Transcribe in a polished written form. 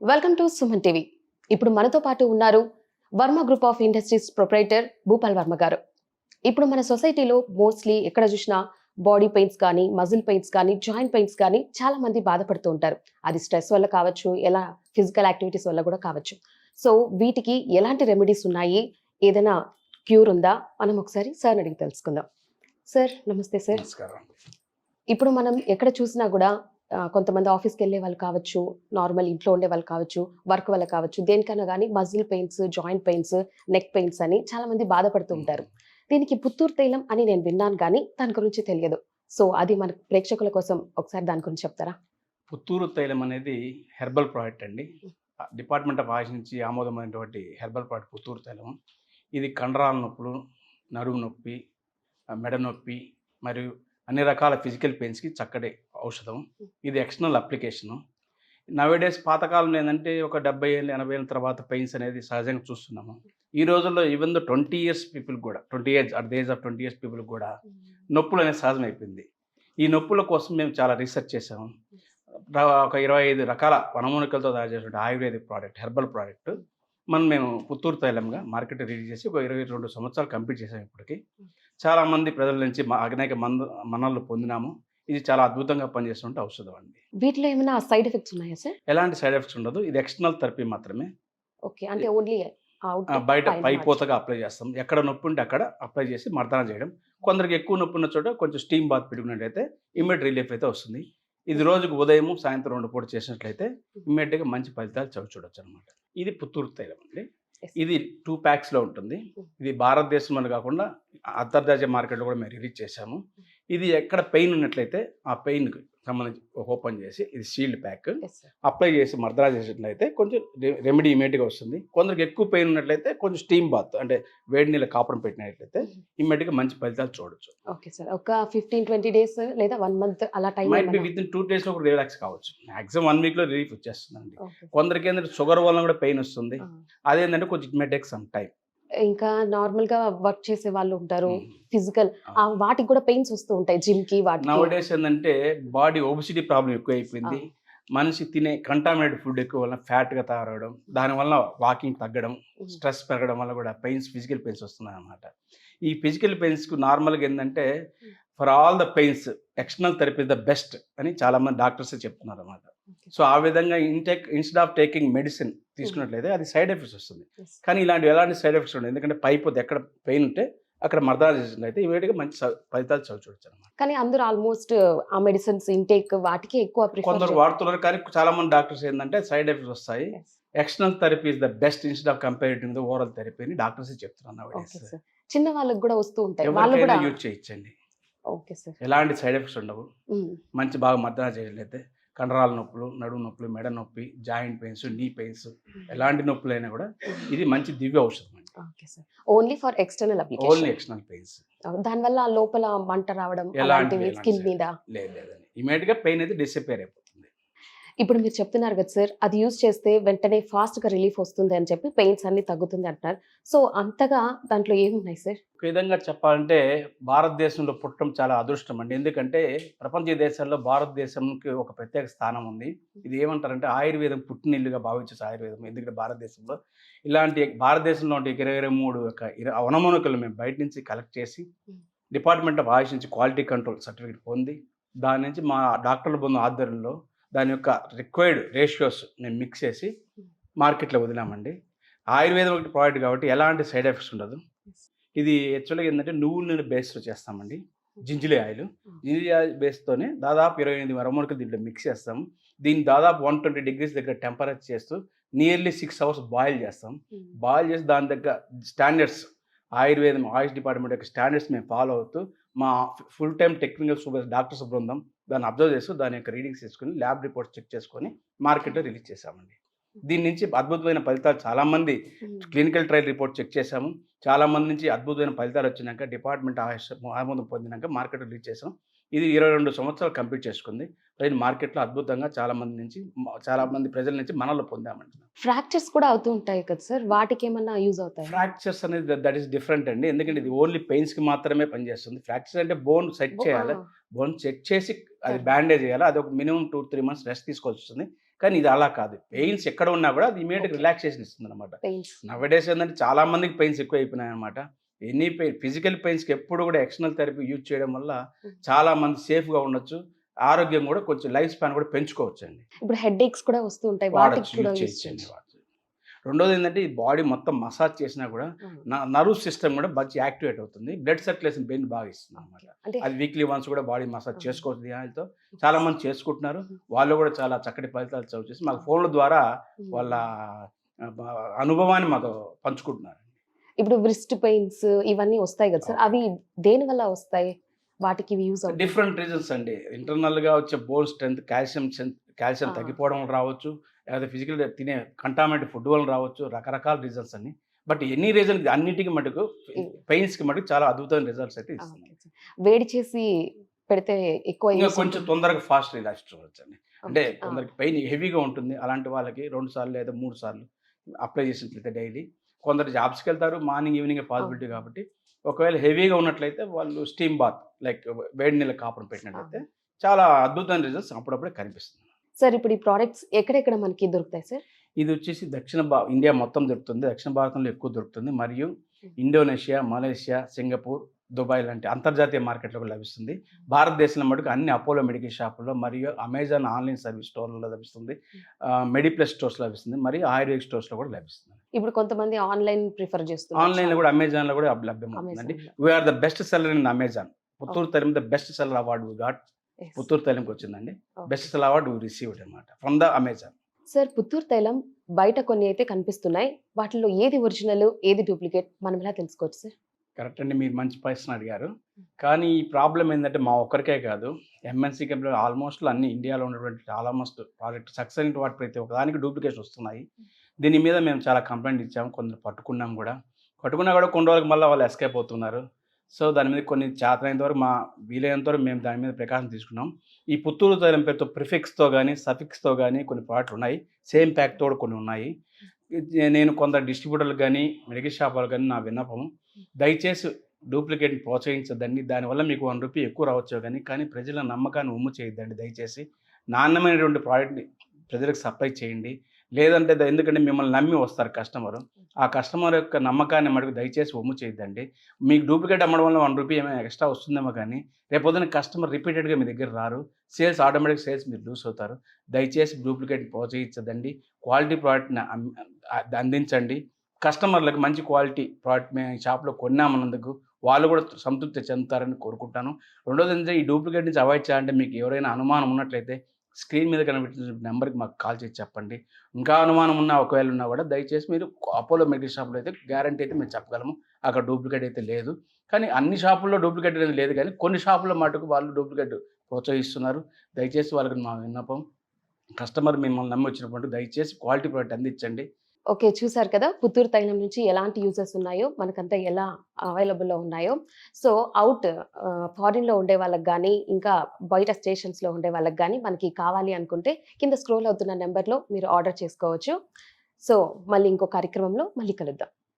Welcome to Suman TV. ఇప్పుడు మనతో పాటు ఉన్నారు Varma group of industries proprietor Bhupal Varma గారు. ఇప్పుడు మన సొసైటీలో మోస్ట్లీ ఎక్కడ చూసినా బాడీ పెయిన్స్ కానీ, మజిల్ పెయిన్స్ కానీ, జాయింట్ పెయిన్స్ కానీ చాలా మంది బాధపడుతూ ఉంటారు. అది స్ట్రెస్ వల్ల కావచ్చు, ఎలా ఫిజికల్ యాక్టివిటీస్ వల్ల కూడా కావచ్చు. సో వీటికి ఎలాంటి రెమెడీస్ ఉన్నాయి, ఏదైనా క్యూర్ ఉందా, మనం ఒకసారి సార్ అడిగి తెలుసుకుందాం. సార్ నమస్తే సార్. నమస్కారం. ఇప్పుడు మనం ఎక్కడ చూసినా కూడా కొంతమంది ఆఫీస్కి వెళ్ళే వాళ్ళు కావచ్చు, నార్మల్ ఇంట్లో ఉండే వాళ్ళు కావచ్చు, వర్క్ వల్ల కావచ్చు, దేనికైనా కానీ muscle pains, joint pains, neck pains అని చాలా మంది బాధపడుతూ ఉంటారు. దీనికి పుత్తూరు తైలం అని నేను విన్నాను, కానీ దాని గురించి తెలియదు. సో అది మన ప్రేక్షకుల కోసం ఒకసారి దాని గురించి చెప్తారా? పుత్తూరు తైలం అనేది హెర్బల్ ప్రోడక్ట్ అండి. డిపార్ట్మెంట్ ఆఫ్ ఆయుష్ నుంచి ఆమోదమైనటువంటి హెర్బల్ ప్రోడక్ట్ పుత్తూరు తైలం. ఇది కండరాల నొప్పులు, నడుము నొప్పి, మెడ నొప్పి మరియు అన్ని రకాల ఫిజికల్ పెయిన్స్కి చక్కటి ఔషధం. ఇది ఎక్స్టర్నల్ అప్లికేషను. నవేడేస్ పాతకాలంలో ఏంటంటే ఒక 70 ఏళ్ళు 80 ఏళ్ళ తర్వాత పెయిన్స్ అనేది సహజంగా చూస్తున్నాము. ఈ రోజుల్లో ఈవెన్ దో 20 ఇయర్స్ పీపుల్ కూడా 20 years at the age of 20 years people కూడా నొప్పులు అనేది సహజమైపోయింది. ఈ నొప్పుల కోసం మేము చాలా రీసెర్చ్ చేసాము. ఒక 25 రకాల వనమూలికలతో తయారు చేసినటువంటి ఆయుర్వేదిక్ ప్రోడక్ట్, హెర్బల్ ప్రోడక్ట్ మేము పుత్తూరు తైలంగా మార్కెట్ రిలీజ్ చేసి ఒక 22 సంవత్సరాలు కంప్లీట్ చేసాము. ఇప్పటికి చాలామంది ప్రజల నుంచి అనేక మన్నలు పొందినాము. ఇది చాలా అద్భుతంగా పనిచేస్తుంటే ఔషధం అండి. వీటిలో ఏమైనా సైడ్ ఎఫెక్ట్స్ ఉన్నాయా సార్? ఎలాంటి సైడ్ ఎఫెక్ట్స్ ఉండదు. ఇది ఎక్స్టర్నల్ థెరపీ మాత్రమే. ఓకే, అంటే ఓన్లీ బయట పైపోతగా అప్లై చేస్తాం. ఎక్కడ నొప్పి ఉంటే అక్కడ అప్లై చేసి మర్దన చేయడం. కొందరికి ఎక్కువ నొప్పి ఉన్న చోట కొంచెం స్టీమ్ బాత్ పెట్టుకున్నట్టయితే ఇమ్మీడియట్ రిలీఫ్ అయితే వస్తుంది. ఇది రోజుకు ఉదయం సాయంత్రం 2 పూట చేసినట్లయితే ఇమ్మీడియట్గా మంచి ఫలితాలు చూడొచ్చు అనమాట. ఇది పుత్తూరు తైలం అండి. ఇది 2 ప్యాక్స్లో ఉంటుంది. ఇది భారతదేశంలో కాకుండా అంతర్జాతీయ మార్కెట్లో కూడా మేము రిలీజ్ చేశాము. ఇది ఎక్కడ పెయిన్ ఉన్నట్లయితే ఆ పెయిన్కి సంబంధించి ఓపెన్ చేసి ఇది షీల్డ్ ప్యాక్ అప్లై చేసి మర్దనా చేసినట్లయితే కొంచెం రెమెడీ ఇమీడియట్గా వస్తుంది. కొందరికి ఎక్కువ పెయిన్ ఉన్నట్లయితే కొంచెం స్టీమ్ బాత్ అంటే వేడి నీళ్ళ కాపురం పెట్టినట్లయితే ఇమ్మీడియట్గా మంచి ఫలితాలు చూడొచ్చు. ఓకే సార్, ఒక 15-20 డేస్ లేదా 1 మంత్ అలా time might be with in 2 days లో కూడా రిలాక్స్ కావచ్చు. మాక్సిమం 1 week లో రిలీఫ్ వచ్చేస్తుందండి. కొందరికి ఏంటంటే షుగర్ వల్ల కూడా పెయిన్ వస్తుంది. అదేంటంటే కొంచెం it may take some time. ఇంకా నార్మల్ గా వర్క్ చేసే వాళ్ళు ఉంటారు, ఫిజికల్ వాటికి కూడా పెయిన్స్ వస్తూ ఉంటాయి, జిమ్ కి వాటికి. నౌ డేస్ ఏంటంటే బాడీ ఒబిసిటీ ప్రాబ్లం ఎక్కువ అయిపోయింది. మనిషి తినే కంటామినేటెడ్ ఫుడ్ ఎక్కువ వల్ల ఫ్యాట్గా తయారవడం, దానివల్ల వాకింగ్ తగ్గడం, స్ట్రెస్ పెరగడం వల్ల కూడా పెయిన్స్, ఫిజికల్ పెయిన్స్ వస్తున్నాయి అన్నమాట. ఈ ఫిజికల్ పెయిన్స్కు నార్మల్గా ఏంటంటే for all the pains external therapy the best అని చాలామంది డాక్టర్స్ చెప్తున్నారు అన్నమాట. సో ఆ విధంగా ఇన్స్టెడ్ ఆఫ్ టేకింగ్ మెడిసిన్ తీసుకున్నట్లయితే అది సైడ్ ఎఫెక్ట్స్ వస్తుంది. కానీ ఎలాంటి సైడ్ ఎఫెక్ట్స్ ఉండదు. ఎందుకంటే పైపోతే ఎక్కడ పెయిన్ ఉంటే అక్కడ మర్దనా చేసినట్లయితే ఇమీడియట్గా మంచి ఫలితాలు చూడొచ్చు అనమాట. కానీ అందరూ ఆల్మోస్ట్ ఆ మెడిసిన్స్ ఇంటేక్ వాటికి ఎక్కువ కొందరు వాడుతున్నారు. కానీ చాలా మంది డాక్టర్స్ ఏంటంటే సైడ్ ఎఫెక్ట్స్ వస్తాయి. External therapy is the best instead of comparing the oral therapy అని డాక్టర్స్ చెప్తున్నారు. చిన్న వాళ్ళకి కూడా వస్తూ ఉంటాయి, వాళ్ళు కూడా యూజ్ చేయొచ్చండి. ఓకే సార్, ఎలాంటి సైడ్ ఎఫెక్ట్స్ ఉండవు. మంచి బాగా మర్దనా చేయట్లయితే కండరాల నొప్పులు, నడుము నొప్పులు, మెడ నొప్పి, జాయింట్ పెయిన్స్, నీ పెయిన్స్, ఎలాంటి నొప్పులైనా కూడా ఇది మంచి దివ్య ఔషధం అండి. Okay sir, only for external application, only external pains. దానివల్ల లోపల మంట రావడం అలాంటివి స్కిన్ మీద లేదండి. ఇమీడియట్గా పెయిన్ అయితే డిసపియర్ అయిపోతుంది. ఇప్పుడు మీరు చెప్తున్నారు కదా సార్, అది యూజ్ చేస్తే వెంటనే ఫాస్ట్గా రిలీఫ్ వస్తుంది అని చెప్పి పెయిన్స్ అన్ని తగ్గుతుంది అంటున్నారు. సో అంతగా దాంట్లో ఏమున్నాయి సార్? ఒక విధంగా చెప్పాలంటే భారతదేశంలో పుట్టడం చాలా అదృష్టం అండి. ఎందుకంటే ప్రపంచ దేశాల్లో భారతదేశంకి ఒక ప్రత్యేక స్థానం ఉంది. ఇది ఏమంటారంటే ఆయుర్వేదం పుట్టినిల్లుగా భావించే ఆయుర్వేదం. ఎందుకంటే భారతదేశంలో భారతదేశంలో 23 వనమూలికలు మేము బయట నుంచి కలెక్ట్ చేసి డిపార్ట్మెంట్ ఆఫ్ ఆయుష్ నుంచి క్వాలిటీ కంట్రోల్ సర్టిఫికేట్ పొంది దాని నుంచి మా డాక్టర్ల బృందం ఆధ్వర్యంలో దాని యొక్క రిక్వైర్డ్ రేషియోస్ నేను మిక్స్ చేసి మార్కెట్లో వదిలామండి. ఆయుర్వేదం ఒకటి ప్రోడక్ట్ కాబట్టి ఎలాంటి సైడ్ ఎఫెక్ట్స్ ఉండదు. ఇది యాక్చువల్గా ఏంటంటే నువ్వుల నూనె బేస్లో చేస్తామండి. జింజిలి ఆయిల్ బేస్తోనే దాదాపు 28 వనమూలికలు దీంట్లో మిక్స్ చేస్తాం. దీన్ని దాదాపు 120 degrees దగ్గర టెంపరేచర్ చేస్తూ నియర్లీ 6 hours బాయిల్ చేస్తాం. బాయిల్ చేసి దాని దగ్గర స్టాండర్డ్స్ ఆయుర్వేదం ఆయుష్ డిపార్ట్మెంట్ యొక్క స్టాండర్డ్స్ మేము ఫాలో అవుతూ మా full time technical super doctors బృందం దాన్ని అబ్జర్వ్ చేస్తూ దాని యొక్క రీడింగ్స్ తీసుకుని ల్యాబ్ రిపోర్ట్స్ చెక్ చేసుకొని మార్కెట్లో రిలీజ్ చేశామండి. దీని నుంచి అద్భుతమైన ఫలితాలు చాలామంది క్లినికల్ ట్రయల్ రిపోర్ట్ చెక్ చేశాము. చాలామంది నుంచి అద్భుతమైన ఫలితాలు వచ్చినాక డిపార్ట్మెంట్ ఆమోదం పొందినాక మార్కెట్ రిలీజ్ చేసాం. ఇది 22 సంవత్సరాలు కంప్లీట్ చేసుకుంది. ప్రజలు మార్కెట్లో అద్భుతంగా చాలామంది ప్రజల నుంచి మనలో పొందామంటున్నారు. ఫ్రాక్చర్స్ కూడా అవుతూ ఉంటాయి కదా సార్, వాటికి ఏమన్నా యూజ్ అవుతాయి? ఫ్రాక్చర్స్ అనేది దట్ ఈస్ డిఫరెంట్ అండి. ఎందుకంటే ఇది ఓన్లీ పెయిన్స్కి మాత్రమే పనిచేస్తుంది. ఫ్రాక్చర్ అంటే బోన్ సెట్ చేయాలి. బోన్ చెక్ చేసి అది బ్యాండేజ్ చేయాలి. అది ఒక మినిమం 2-3 months రెస్ట్ తీసుకోవాల్సి వస్తుంది. కానీ ఇది అలా కాదు. పెయిన్స్ ఎక్కడ ఉన్నా కూడా అది ఇమీడియట్ రిలాక్సేషన్ ఇస్తుంది అనమాట. పెయిన్స్. నవ్వేడేస్ ఏంటంటే చాలా మందికి పెయిన్స్ ఎక్కువ అయిపోయినాయి అనమాట. ఎనీ పెయిన్ ఫిజికల్ పెయిన్స్కి ఎప్పుడు కూడా ఎక్స్టర్నల్ థెరపీ యూజ్ చేయడం వల్ల చాలా మంది సేఫ్గా ఉండొచ్చు. ఆరోగ్యం కూడా కొంచెం లైఫ్ స్పాన్ కూడా పెంచుకోవచ్చండి. ఇప్పుడు హెడ్ ఏక్స్ కూడా వస్తూ ఉంటాయి, వాటికి వాడచ్చు, కూడా యూజ్ యూజ్ చేయొచ్చండి. చేయొచ్చు. రెండోది ఏంటంటే ఈ బాడీ మొత్తం మసాజ్ చేసినా కూడా నర్వ్ సిస్టమ్ కూడా మంచి యాక్టివేట్ అవుతుంది. బ్లడ్ సర్క్యులేషన్ పెయిన్ బాగా ఇస్తుంది అనమాట. అంటే అది వీక్లీ వన్స్ కూడా బాడీ మసాజ్ చేసుకోవచ్చు ధ్యానంతో. చాలా మంది చేసుకుంటున్నారు. వాళ్ళు కూడా చాలా చక్కటి ఫలితాలు చవి చేసి మాకు ఫోన్ల ద్వారా వాళ్ళ అనుభవాన్ని మాకు పంచుకుంటున్నారు. ఇప్పుడు వ్రిస్ట్ పెయిన్స్ ఇవన్నీ వస్తాయి కదా సార్, అవి దేని వల్ల వస్తాయి, వాటికి యూజ్ అవుతుంది? డిఫరెంట్ రీజన్స్ అండి. ఇంటర్నల్ గా వచ్చే బోన్ స్ట్రెంత్, కాల్షియం తగ్గిపోవడం వల్ల రావచ్చు, లేదా ఫిజికల్ తినే కంటామినేటెడ్ ఫుడ్ వల్ల రావచ్చు, రకరకాల రీజన్స్ అన్ని. బట్ ఎనీ రీజన్ అన్నిటికీ మటుకు పెయిన్స్ కి మటుకు చాలా అద్భుతమైన రిజల్ట్స్ అయితే ఇస్తుంది. వేడి చేసి పెడితే ఎక్కువ ఇంకా use కొంచెం ఉంటుంది. తొందరగా ఫాస్ట్ రిలాక్స్ చూడవచ్చు అండి. అంటే Okay. కొందరికి పెయిన్ హెవీగా ఉంటుంది, అలాంటి వాళ్ళకి 2 సార్లు లేదా 3 సార్లు అప్లై చేసినట్లయితే డైలీ. కొందరు జాబ్స్కి వెళ్తారు, మార్నింగ్ ఈవినింగ్ పాసిబిలిటీ కాబట్టి ఒకవేళ హెవీగా ఉన్నట్లయితే వాళ్ళు స్టీమ్ బాత్ లైక్ వేడి నీళ్ళ కాపురం పెట్టినట్లయితే చాలా అద్భుతమైన రిజల్ట్స్ అప్పుడప్పుడే కనిపిస్తుంది. సార్ ఇప్పుడు ఈ ప్రోడక్ట్స్ ఎక్కడెక్కడ మనకి దొరుకుతాయి సార్? ఇది వచ్చేసి ఇండియా మొత్తం దొరుకుతుంది, దక్షిణ భారతంలో ఎక్కువ దొరుకుతుంది, మరియు ఇండోనేషియా, మలేషియా, సింగపూర్, దుబాయ్ లాంటి అంతర్జాతీయ మార్కెట్లో కూడా లభిస్తుంది. భారతదేశంలో మటుకు అన్ని అపోలో మెడికల్ షాపుల్లో మరియు అమెజాన్ ఆన్లైన్ సర్వీస్ స్టోర్లలో లభిస్తుంది, మెడిప్లస్ స్టోర్స్ లభిస్తుంది, మరియు ఆయుర్వేదిక్ స్టోర్స్లో కూడా లభిస్తుంది. ఇప్పుడు కొంతమంది ఆన్లైన్ ప్రిఫర్ చేస్తున్నారు, ఆన్లైన్లో కూడా అమెజాన్లో కూడా లభ్యమవుతుందండి. We are the best seller in Amazon. Puttur Thailam the best seller award we got. Puttur తైలంకి వచ్చిందండి best seller award we received అనమాట from the Amazon. Sir Puttur Thailam బయట కొన్ని అయితే కనిపిస్తున్నాయి, వాటిలో ఏది ఒరిజినల్ ఏది డూప్లికేట్ మనం ఎలా తెలుసుకోవచ్చు సార్? కరెక్ట్ అండి, మీరు మంచి ప్రశ్న అడిగారు. కానీ ఈ ప్రాబ్లం ఏంటంటే మా ఒక్కరికే కాదు, ఎంఎన్సీ కంపెనీలు ఆల్మోస్ట్ అన్ని ఇండియాలో ఉన్నటువంటి ఆల్మోస్ట్ ప్రాజెక్ట్ సక్సెస్ అయిన వాటి ప్రతి ఒక్కదానికి డూప్లికేషన్ వస్తున్నాయి. దీని మీద మేము చాలా కంప్లైంట్ ఇచ్చాము, కొందరు పట్టుకున్నా కూడా కొన్ని రోజులకు మళ్ళీ వాళ్ళు ఎస్కేప్ అవుతున్నారు. సో దాని మీద కొన్ని చేతనైనంత వరకు వీలైనంత వరకు మేము దాని మీద ప్రికాషన్ తీసుకున్నాం. ఈ పుత్తూరు తైలం పేరుతో ప్రిఫిక్స్తో కానీ సఫిక్స్తో కానీ కొన్ని ప్రోడక్ట్లు ఉన్నాయి, సేమ్ ప్యాక్తో కూడా కొన్ని ఉన్నాయి. నేను కొందరు డిస్ట్రిబ్యూటర్లకు కానీ మెడికల్ షాప్ వాళ్ళకి కానీ నా విన్నపం, దయచేసి డూప్లికేట్ని ప్రోత్సహించద్దండి. దానివల్ల మీకు ₹1 ఎక్కువ రావచ్చు కానీ ప్రజల నమ్మకాన్ని ఉమ్ము చేయొద్దండి. దయచేసి నాణ్యమైనటువంటి ప్రోడక్ట్ని ప్రజలకు సప్లై చేయండి. లేదంటే ఎందుకంటే మిమ్మల్ని నమ్మి వస్తారు కస్టమరు, ఆ కస్టమర్ యొక్క నమ్మకాన్ని మటుకు దయచేసి ఉమ్ము చేయొద్దండి. మీకు డూప్లికేట్ అమ్మడం వల్ల ₹1 ఏమైనా ఎక్స్ట్రా వస్తుందేమో కానీ రేపొద్దున కస్టమర్ రిపీటెడ్గా మీ దగ్గర రారు, ఆటోమేటిక్ సేల్స్ మీరు లూస్ అవుతారు. దయచేసి డూప్లికేట్ ప్రోత్సహించదండి, క్వాలిటీ ప్రోడక్ట్ని అందించండి. కస్టమర్లకు మంచి క్వాలిటీ ప్రోడక్ట్ మేము ఈ షాప్లో కొన్నామన్నందుకు వాళ్ళు కూడా సంతృప్తి చెందుతారని కోరుకుంటాను. రెండోది ఏంటంటే ఈ డూప్లికేట్ నుంచి అవాయిడ్ చేయాలంటే మీకు ఎవరైనా అనుమానం ఉన్నట్లయితే స్క్రీన్ మీద కనిపించిన నెంబర్కి మాకు కాల్ చేసి చెప్పండి. ఇంకా అనుమానం ఉన్నా ఒకవేళ ఉన్నా కూడా దయచేసి మీరు అపోలో మెడికల్ షాప్లో అయితే గ్యారంటీ అయితే మేము చెప్పగలము, అక్కడ డూప్లికేట్ అయితే లేదు. కానీ అన్ని షాపుల్లో డూప్లికేట్ అనేది లేదు, కానీ కొన్ని షాపుల్లో మటుకు వాళ్ళు డూప్లికేట్ ప్రోత్సహిస్తున్నారు. దయచేసి వాళ్ళకి మా విన్నపం, కస్టమర్ మిమ్మల్ని నమ్మి వచ్చినప్పుడు దయచేసి క్వాలిటీ ప్రోడక్ట్ అందించండి. ఓకే, చూసారు కదా పుత్తూరు తైలం నుంచి ఎలాంటి యూజెస్ ఉన్నాయో, మనకంతా ఎలా అవైలబుల్లో ఉన్నాయో. సో ఫారిన్లో ఉండే వాళ్ళకి కానీ ఇంకా బయట స్టేషన్స్లో ఉండే వాళ్ళకి కానీ మనకి కావాలి అనుకుంటే కింద స్క్రోల్ అవుతున్న నెంబర్లో మీరు ఆర్డర్ చేసుకోవచ్చు. సో మళ్ళీ ఇంకో కార్యక్రమంలో మళ్ళీ కలుద్దాం.